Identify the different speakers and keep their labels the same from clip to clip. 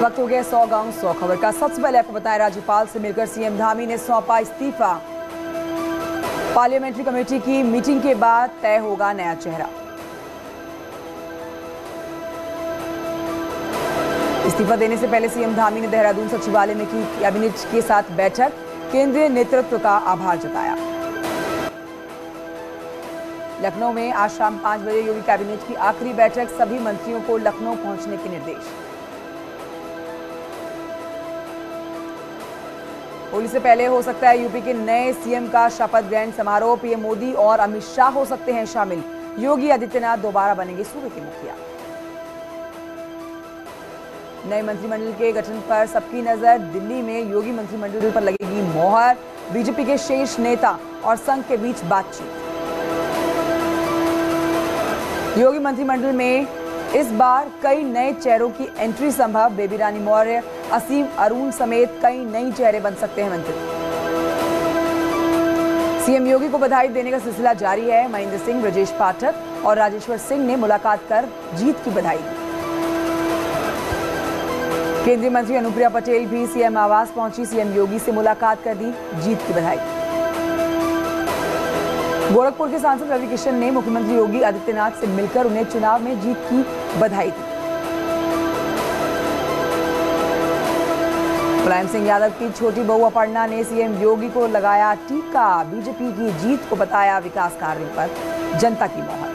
Speaker 1: वक्त हो गया 100 गांव 100 खबर का। सबसे पहले आपको बताएं, राज्यपाल से मिलकर सीएम धामी ने सौंपा इस्तीफा। पार्लियामेंट्री कमेटी की मीटिंग के बाद तय होगा नया चेहरा। इस्तीफा देने से पहले सीएम धामी ने देहरादून सचिवालय में की कैबिनेट के साथ बैठक, केंद्रीय नेतृत्व का आभार जताया। लखनऊ में आज शाम 5 बजे योगी कैबिनेट की आखिरी बैठक, सभी मंत्रियों को लखनऊ पहुंचने के निर्देश। होली से पहले हो सकता है यूपी के नए सीएम का शपथ ग्रहण समारोह। पीएम मोदी और अमित शाह हो सकते हैं शामिल। योगी आदित्यनाथ दोबारा बनेंगे सूबे के मुखिया। नए मंत्रिमंडल के गठन पर सबकी नजर। दिल्ली में योगी मंत्रिमंडल पर लगेगी मोहर। बीजेपी के शीर्ष नेता और संघ के बीच बातचीत। योगी मंत्रिमंडल में इस बार कई नए चेहरों की एंट्री संभव। बेबी रानी मौर्य, असीम अरुण समेत कई नए चेहरे बन सकते हैं मंत्री। सीएम योगी को बधाई देने का सिलसिला जारी है। महेंद्र सिंह, ब्रजेश पाठक और राजेश्वर सिंह ने मुलाकात कर जीत की बधाई दी। केंद्रीय मंत्री अनुप्रिया पटेल भी सीएम आवास पहुंची। सीएम योगी से मुलाकात कर दी जीत की बधाई। गोरखपुर के सांसद रवि किशन ने मुख्यमंत्री योगी आदित्यनाथ से मिलकर उन्हें चुनाव में जीत की बधाई दी। मुलायम सिंह यादव की छोटी बहू अपर्णा ने सीएम योगी को लगाया टीका। बीजेपी की जीत को बताया विकास कार्यों पर जनता की मोहर।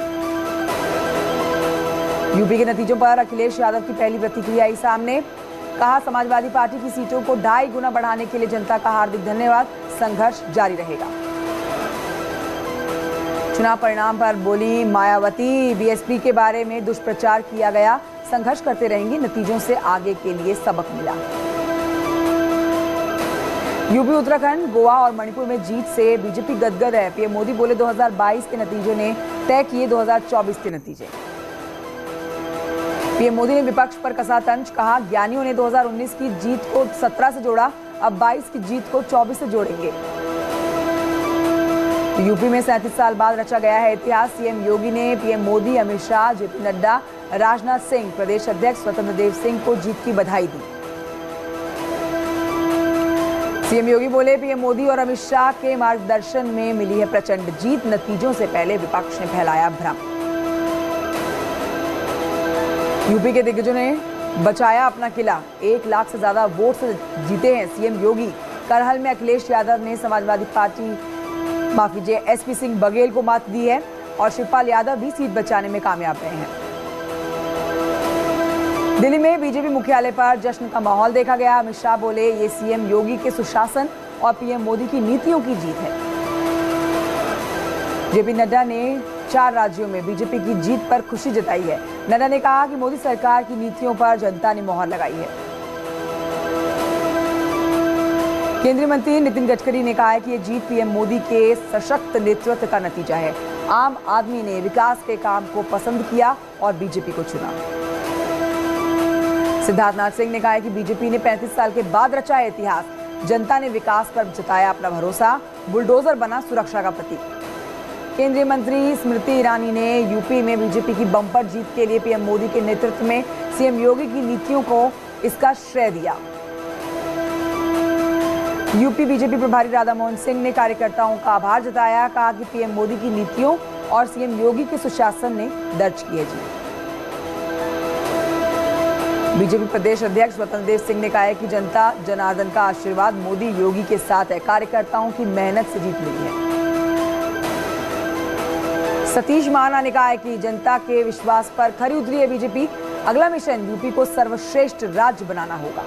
Speaker 1: यूपी के नतीजों पर अखिलेश यादव की पहली प्रतिक्रिया आई सामने। कहा, समाजवादी पार्टी की सीटों को 2.5 गुना बढ़ाने के लिए जनता का हार्दिक धन्यवाद। संघर्ष जारी रहेगा। चुनाव परिणाम पर बोली मायावती, बीएसपी के बारे में दुष्प्रचार किया गया। संघर्ष करते रहेंगे, नतीजों से आगे के लिए सबक मिला। यूपी, उत्तराखंड, गोवा और मणिपुर में जीत से बीजेपी गदगद है। पीएम मोदी बोले 2022 के नतीजों ने तय किए 2024 के नतीजे। पीएम मोदी ने विपक्ष पर कसा तंज। कहा, ज्ञानियों ने 2019 की जीत को 17 से जोड़ा, अब 22 की जीत को 24 से जोड़ेंगे। यूपी में 37 साल बाद रचा गया है इतिहास। सीएम योगी ने पीएम मोदी, अमित शाह, जेपी नड्डा, राजनाथ सिंह, प्रदेश अध्यक्ष स्वतंत्र देव सिंह को जीत की बधाई दी। सीएम योगी बोले, पीएम मोदी और अमित शाह के मार्गदर्शन में मिली है प्रचंड जीत। नतीजों से पहले विपक्ष ने फैलाया भ्रम। यूपी के दिग्गजों ने बचाया अपना किला। 1 लाख से ज्यादा वोट से जीते हैं सीएम योगी। करहल में अखिलेश यादव ने समाजवादी पार्टी एसपी सिंह बघेल को मात दी है और शिवपाल यादव भी सीट बचाने में कामयाब रहे हैं। दिल्ली में बीजेपी मुख्यालय पर जश्न का माहौल देखा गया। अमित शाह बोले, ये सीएम योगी के सुशासन और पीएम मोदी की नीतियों की जीत है। जेपी नड्डा ने 4 राज्यों में बीजेपी की जीत पर खुशी जताई है। नड्डा ने कहा कि मोदी सरकार की नीतियों पर जनता ने मोहर लगाई है। केंद्रीय मंत्री नितिन गडकरी ने कहा है कि ये जीत पीएम मोदी के सशक्त नेतृत्व का नतीजा है। आम आदमी ने विकास के काम को पसंद किया और बीजेपी को चुना। सिद्धार्थनाथ सिंह ने कहा है कि बीजेपी ने 35 साल के बाद रचा है इतिहास। जनता ने विकास पर जताया अपना भरोसा। बुलडोजर बना सुरक्षा का प्रतीक। केंद्रीय मंत्री स्मृति ईरानी ने यूपी में बीजेपी की बम्पर जीत के लिए पीएम मोदी के नेतृत्व में सीएम योगी की नीतियों को इसका श्रेय दिया। यूपी बीजेपी प्रभारी राधा मोहन सिंह ने कार्यकर्ताओं का आभार जताया। कहा कि पीएम मोदी की नीतियों और सीएम योगी के सुशासन ने दर्ज किए जीत। बीजेपी प्रदेश अध्यक्ष स्वतंत्र देव सिंह ने कहा है कि जनता जनार्दन का आशीर्वाद मोदी योगी के साथ है। कार्यकर्ताओं की मेहनत से जीत मिली है। सतीश महाना ने कहा है कि जनता के विश्वास पर खरी उतरी है बीजेपी। अगला मिशन यूपी को सर्वश्रेष्ठ राज्य बनाना होगा।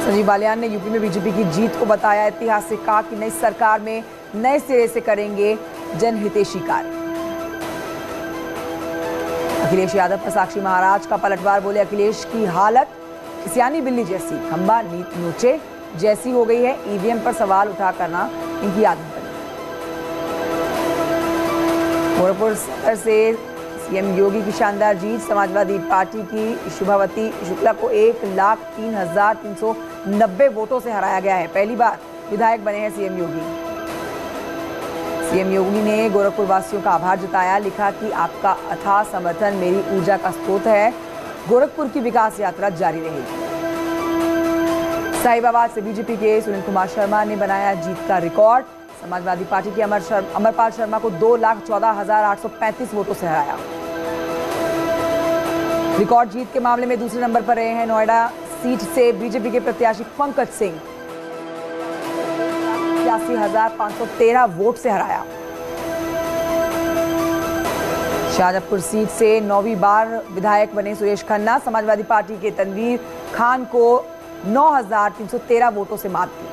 Speaker 1: संजीव बालियान ने यूपी में बीजेपी की जीत को बताया ऐतिहासिक। कहा कि नई सरकार में नए सिरे से करेंगे जनहितैषी कार्य। अखिलेश यादव पर साक्षी महाराज का पलटवार। बोले, अखिलेश की हालत खिसियानी बिल्ली जैसी, खंबा नोचे जैसी हो गई है। ईवीएम पर सवाल उठा करना इनकी आदत बनी। गोरखपुर सदर से सीएम योगी की शानदार जीत। समाजवादी पार्टी की शुभावती शुक्ला को 1,03,390 वोटों से हराया गया है। पहली बार विधायक बने हैं सीएम योगी। सीएम योगी ने गोरखपुर वासियों का आभार जताया। लिखा कि आपका अथाह समर्थन मेरी ऊर्जा का स्रोत है। गोरखपुर की विकास यात्रा जारी रहेगी। साहिबाबाद से बीजेपी के सुनील कुमार शर्मा ने बनाया जीत का रिकॉर्ड। समाजवादी पार्टी के अमरपाल शर्मा को 2,14,835 वोटों से हराया। रिकॉर्ड जीत के मामले में दूसरे नंबर पर रहे हैं नोएडा सीट से बीजेपी के प्रत्याशी पंकज सिंह, 81,513 वोट से हराया। शाहजहांपुर सीट से 9वीं बार विधायक बने सुरेश खन्ना, समाजवादी पार्टी के तनवीर खान को 9,313 वोटों से मात दी।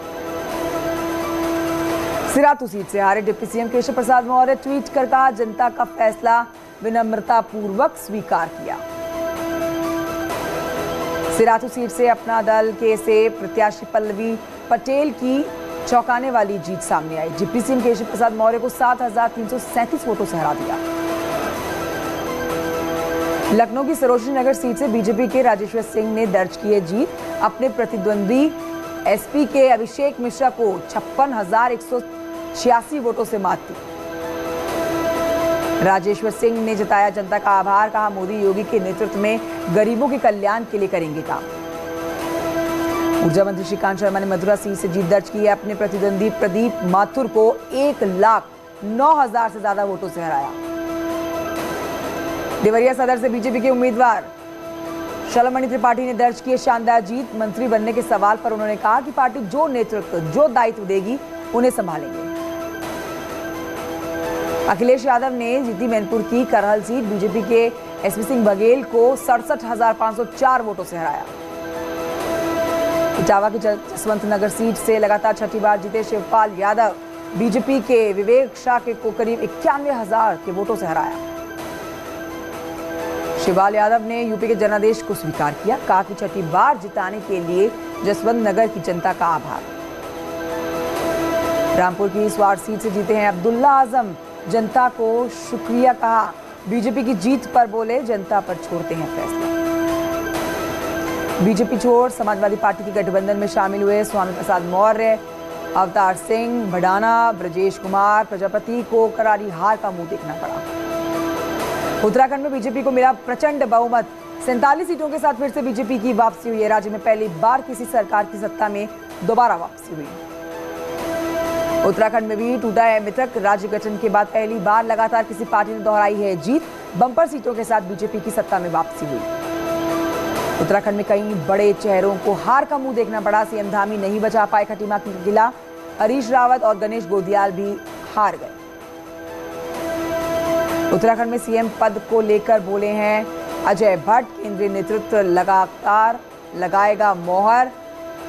Speaker 1: सिराथू सीट से हारे deputy CM Keshav Prasad Maurya tweet कर कहा, जनता का फैसला विनम्रता पूर्वक स्वीकार किया। सिराथू सीट से अपना दल के से प्रत्याशी पल्लवी पटेल की चौंकाने वाली जीत सामने आई। डिप्टी सीएम केशव प्रसाद मौर्य को 7,337 वोटों से हरा दिया। लखनऊ की सरोजनी नगर सीट से बीजेपी के राजेश्वर सिंह ने दर्ज किए जीत। अपने प्रतिद्वंदी एसपी के अभिषेक मिश्रा को 56,186 वोटों से मात दी। राजेश्वर सिंह ने जताया जनता का आभार, कहा मोदी योगी के नेतृत्व में गरीबों के कल्याण के लिए करेंगे काम। ऊर्जा मंत्री श्रीकांत शर्मा ने मथुरा सीट से जीत दर्ज की है। अपने प्रतिद्वंदी प्रदीप माथुर को 1,09,000 से ज्यादा वोटों से हराया। देवरिया सदर से बीजेपी के उम्मीदवार शलमणि त्रिपाठी ने दर्ज किए शानदार जीत। मंत्री बनने के सवाल पर उन्होंने कहा कि पार्टी जो नेतृत्व, जो दायित्व देगी उन्हें संभालेंगे। अखिलेश यादव ने जीती मैनपुर की करहल सीट। बीजेपी के एसपी सिंह बघेल को 67,504 वोटों से हराया। इटावा की जसवंत नगर सीट से लगातार छठी बार जीते शिवपाल यादव बीजेपी के विवेक शाह को करीब 91,000 के वोटों से हराया। शिवपाल यादव ने यूपी के जनादेश को स्वीकार किया, कहा कि छठी बार जिताने के लिए जसवंत नगर की जनता का आभार। रामपुर की स्वार सीट से जीते हैं अब्दुल्ला आजम, जनता को शुक्रिया कहा। बीजेपी की जीत पर बोले, जनता पर छोड़ते हैं फैसला। बीजेपी छोड़ समाजवादी पार्टी की गठबंधन में शामिल हुए स्वामी प्रसाद मौर्य, अवतार सिंह भडाना, ब्रजेश कुमार प्रजापति को करारी हार का मुंह देखना पड़ा। उत्तराखंड में बीजेपी को मिला प्रचंड बहुमत, 47 सीटों के साथ फिर से बीजेपी की वापसी हुई है। राज्य में पहली बार किसी सरकार की सत्ता में दोबारा वापसी हुई। उत्तराखंड में भी टूटा है मिथक, राज्य गठन के बाद पहली बार लगातार किसी पार्टी ने दोहराई है जीत। बम्पर सीटों के साथ बीजेपी की सत्ता में वापसी हुई। उत्तराखंड में कई बड़े चेहरों को हार का मुंह देखना पड़ा। सीएम धामी नहीं बचा पाए खटीमा की किला, हरीश रावत और गणेश गोदियाल भी हार गए। उत्तराखंड में सीएम पद को लेकर बोले हैं अजय भट्ट, केंद्रीय नेतृत्व लगातार लगाएगा मोहर।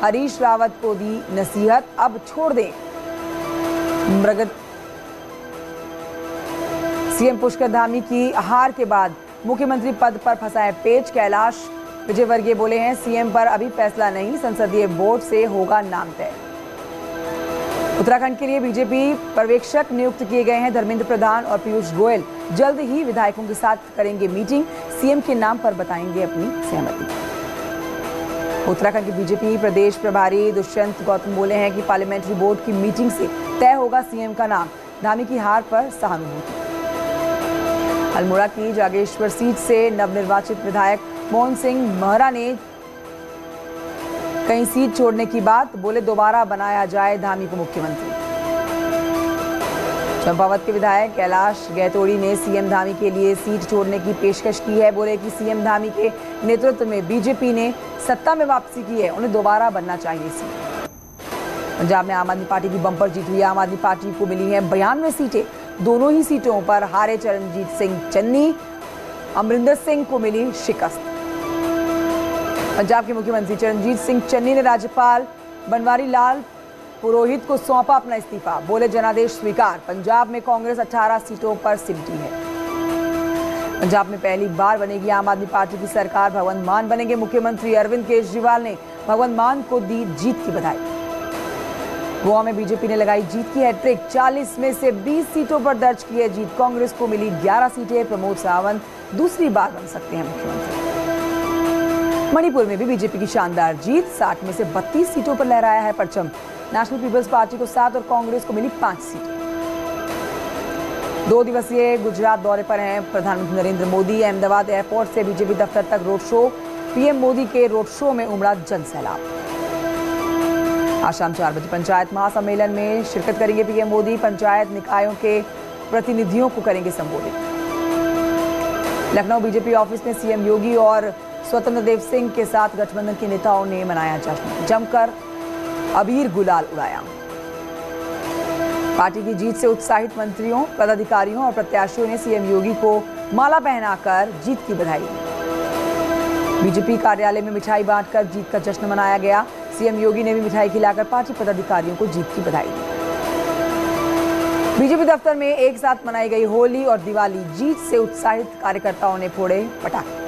Speaker 1: हरीश रावत को दी नसीहत, अब छोड़ दें मृगत। सीएम पुष्कर धामी की हार के बाद मुख्यमंत्री पद पर फंसाए पेच। कैलाश विजयवर्गीय बोले हैं सीएम पर अभी फैसला नहीं, संसदीय बोर्ड से होगा नाम तय। उत्तराखंड के लिए बीजेपी पर्यवेक्षक नियुक्त किए गए हैं धर्मेंद्र प्रधान और पीयूष गोयल। जल्द ही विधायकों के साथ करेंगे मीटिंग, सीएम के नाम पर बताएंगे अपनी सहमति। उत्तराखंड के बीजेपी प्रदेश प्रभारी दुष्यंत गौतम बोले हैं कि पार्लियामेंट्री बोर्ड की मीटिंग से तय होगा सीएम का नाम। धामी की हार पर सहानुभूति। अल्मोड़ा की जागेश्वर सीट से नवनिर्वाचित विधायक मोहन सिंह महरा ने कहीं सीट छोड़ने की बात, बोले दोबारा बनाया जाए धामी को मुख्यमंत्री। चंपावत के विधायक कैलाश गैतोड़ी ने सीएम धामी के लिए सीट छोड़ने की पेशकश की है। बोले कि सीएम धामी के नेतृत्व में बीजेपी ने सत्ता में वापसी की है, उन्हें दोबारा बनना चाहिए सीट। पंजाब में आम आदमी पार्टी की बंपर जीत हुई। आम आदमी पार्टी को मिली है 92 सीटें। दोनों ही सीटों पर हारे चरणजीत सिंह चन्नी, अमरिंदर सिंह को मिली शिकस्त। पंजाब के मुख्यमंत्री चरणजीत सिंह चन्नी ने राज्यपाल बनवारी लाल पुरोहित को सौंपा अपना इस्तीफा। बोले जनादेश स्वीकार। पंजाब में कांग्रेस 18 सीटों पर सिमटी है। पंजाब में पहली बार बनेगी आम आदमी पार्टी की सरकार। भगवंत मान बनेंगे मुख्यमंत्री। अरविंद केजरीवाल ने भगवंत मान को दी जीत की बधाई। गोवा में बीजेपी ने लगाई जीत की हैट्रिक। 40 में से 20 सीटों पर दर्ज की है जीत। कांग्रेस को मिली 11 सीटें। प्रमोद सावंत दूसरी बार बन सकते हैं मुख्यमंत्री। मणिपुर में भी बीजेपी की शानदार जीत। 60 में से 32 सीटों पर लहराया है परचम। नेशनल पीपल्स पार्टी को 7 और कांग्रेस को मिली 5 सीटें। 2 दिवसीय गुजरात दौरे पर हैं प्रधानमंत्री नरेंद्र मोदी। अहमदाबाद एयरपोर्ट से बीजेपी दफ्तर तक रोड शो। पीएम मोदी के रोड शो में उमड़ा जनसैलाब। आज शाम 4 बजे पंचायत महासम्मेलन में शिरकत करेंगे पीएम मोदी। पंचायत निकायों के प्रतिनिधियों को करेंगे संबोधित। लखनऊ बीजेपी ऑफिस में सीएम योगी और स्वतंत्र देव सिंह के साथ गठबंधन के नेताओं ने मनाया जश्न, जमकर अबीर गुलाल उड़ाया। पार्टी की जीत से उत्साहित मंत्रियों, पदाधिकारियों और प्रत्याशियों ने सीएम योगी को माला पहनाकर जीत की बधाई दी। बीजेपी कार्यालय में मिठाई बांटकर जीत का जश्न मनाया गया। सीएम योगी ने भी मिठाई खिलाकर पार्टी पदाधिकारियों को जीत की बधाई दी। बीजेपी दफ्तर में एक साथ मनाई गई होली और दिवाली। जीत से उत्साहित कार्यकर्ताओं ने फोड़े पटाखे।